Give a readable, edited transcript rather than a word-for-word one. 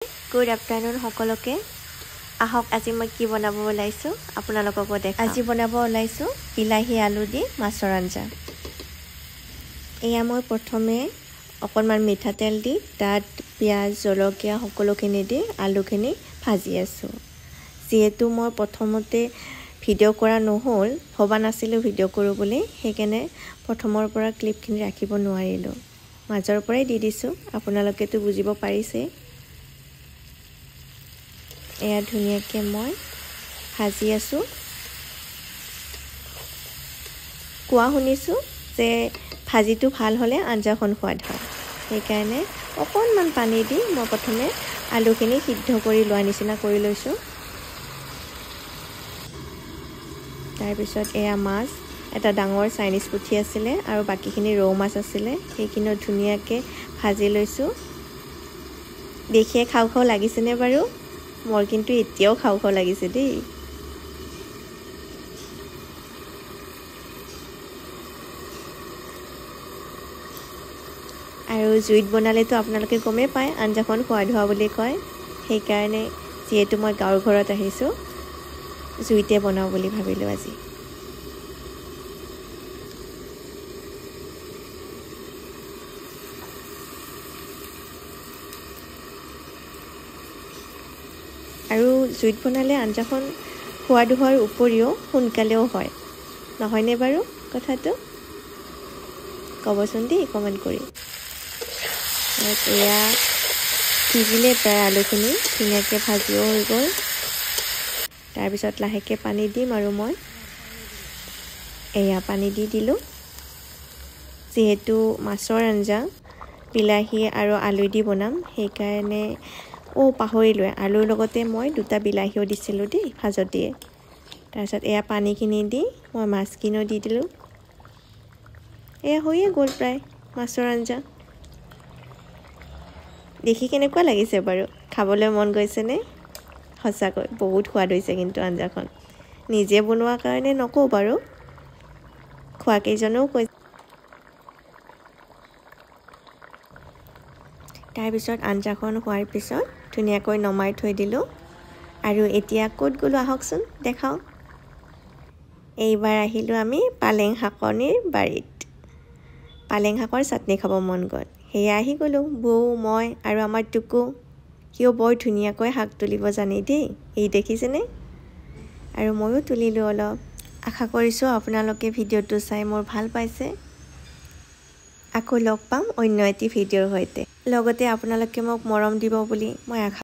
good afternoon সকলোকে আহক আজি মই কি বনাব ওলাইছো আপোনালোকক দেখাম আজি বনাব ওলাইছো বিলাহী আলু দি মাছৰ আঞ্জা এয়া মই প্ৰথমে অকণমান মিঠাতেল দি তাত পিয়াজ জলকীয়া সকলোখিনি দি আলুখিনি ভাজি আছো যেহেতু মই প্ৰথমতে ভিডিঅ' কৰা নহল ভবা নাছিলো ভিডিঅ' কৰো বুলি সেইকাৰণে প্ৰথমৰ পৰা ক্লিপখিনি ৰাখিব নোৱাৰিলো মাজৰ পৰাই দি দিছো আপোনালোকেতো বুজিব পাৰিছে এয়া ধুনিয়াকে মই ভাজি আছো কোৱা শুনিছো যে ভাজিটো ভাল হলে আঞ্জাখন সোৱাদ হয় সেইকাৰণে অকণমান পানী দি মই প্ৰথমে আলুখিনি সিদ্ধ কৰি লোৱা নিচিনা কৰি লৈছো তাৰ পিছত এয়া মাছ এটা ডাঙৰ চাইনিজ পুঠি আছিলে আৰু বাকিখিনি ৰৌ মাছ আছিলে সেইখিনি ধুনিয়াকে ভাজি লৈছো দেখিয়ে খাও খাও লাগিছেনে বাৰু মোৰ কিন্তু এতিয়াও খাও খাও লাগিছে দেই আৰু জুইত বনালেতো আপোনালোকে গমে পায় আঞ্জাখন সোৱাদ হোৱা বুলি কয় সেইকাৰণে যেহেতু মই গাঁৱৰ ঘৰত আহিছো জুইতে বনাও বুলি ভাবিলো আজি আৰু জুইত বনালে আঞ্জাখন সোৱাদ হোৱাৰ উপৰিও সোনকালেও হয় নহয়নে বাৰু কথাটো কবচোন দেই কমেন্ট কৰি এয়া সিজিলে প্ৰায় আলুখিনি ধুনীয়াকৈ ভাজিও হৈ গ'ল তাৰপিছত লাহেকৈ পানী দিম আৰু মই এয়া পানী দি দিলোঁ যিহেতু মাছৰ আঞ্জা বিলাহী আৰু আলু দি বনাম সেইকাৰণে পাহৰিলোঁ আলুৰ লগতে মই দুটা বিলাহীও দিছিলোঁ দেই ভাজতে তাৰপিছত এয়া পানীখিনি দি মই মাছখিনিও দি দিলোঁ এয়া হৈয়ে গ'ল প্ৰায় মাছৰ আঞ্জা দেখি কেনেকুৱা লাগিছে বাৰু খাবলৈ মন গৈছেনে সঁচাকৈ বহুত সোৱাদ হৈছে কিন্তু আঞ্জাখন নিজে বনোৱা কাৰণে নকওঁ বাৰু খোৱাকেইজনেও কৈছে তাৰপিছত আঞ্জাখন হোৱাৰ পিছত ধুনীয়াকৈ নমাই থৈ দিলোঁ আৰু এতিয়া ক'ত গ'লো আহকচোন দেখাওঁ এইবাৰ আহিলোঁ আমি পালেং শাকনিৰ বাৰীত পালেং শাকৰ চাটনি খাব মন গ'ল সেয়া আহি গ'লো বৌ মই আৰু আমাৰ টুকু সিও বৰ ধুনীয়াকৈ শাক তুলিব জানে দেই এই দেখিছেনে আৰু ময়ো তুলিলোঁ অলপ আশা কৰিছোঁ আপোনালোকে ভিডিঅ'টো চাই মোৰ ভাল পাইছে আকৌ লগ পাম অন্য এটি ভিডিঅ'ৰ সৈতে লগতে আপোনালোকে মোক মৰম দিব বুলি মই আশা